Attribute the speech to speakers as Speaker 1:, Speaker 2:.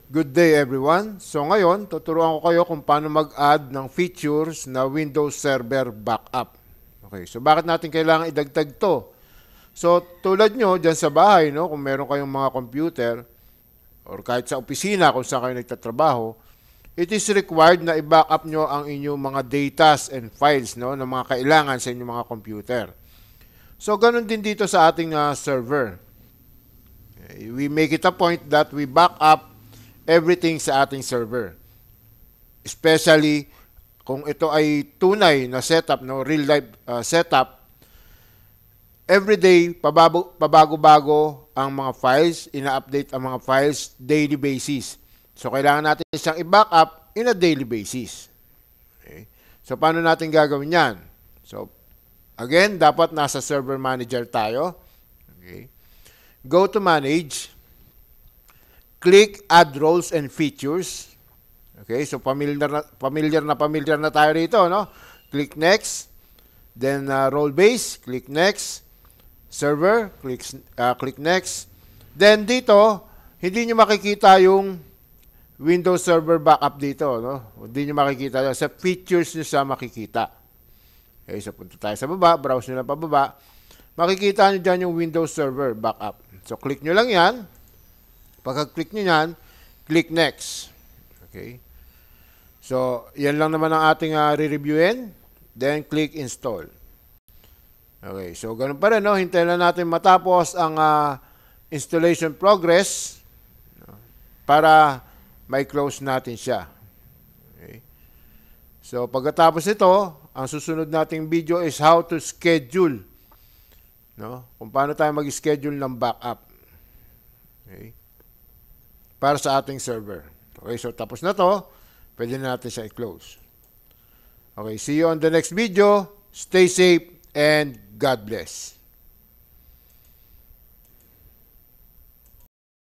Speaker 1: Good day everyone. So ngayon, tuturuan ko kayo kung paano mag-add ng features na Windows Server Backup. Okay, so bakit natin kailangan idagdag to? So tulad nyo dyan sa bahay, no, kung meron kayong mga computer or kahit sa opisina kung saan kayo nagtatrabaho, it is required na i-backup nyo ang inyong mga datas and files, no, na mga kailangan sa inyong mga computer. So ganun din dito sa ating server. Okay, we make it a point that we back up everything sa ating server. Especially kung ito ay tunay na setup, no, real life setup, everyday pabago-bago ang mga files, ina-update ang mga files daily basis. So kailangan natin siyang i-backup in a daily basis. Okay? So paano natin gagawin 'yan? So again, dapat nasa server manager tayo. Okay? Go to manage. Click Add Roles and Features. Okay, so familiar na tayo rito, no? Click Next. Then Role Base, click Next. Server, click Next. Then dito, hindi nyo makikita yung Windows Server Backup dito, no? Hindi nyo makikita. Sa features nyo siya makikita. Okay, so punta tayo sa baba, browse nyo lang pababa. Makikita nyo dyan yung Windows Server Backup. So click nyo lang yan. Pagka-click nyo yan, click Next. Okay. So, yan lang naman ang ating re-reviewin. Then, click Install. Okay. So, ganun pa rin, no? Hintayin lang natin matapos ang installation progress, no? Para may close natin siya. Okay. So, pagkatapos ito, ang susunod nating video is how to schedule, no? Kung paano tayo mag-schedule ng backup. Okay. Para sa ating server. Okay, so tapos na to, pwede na natin siya i-close. Okay, see you on the next video. Stay safe and God bless.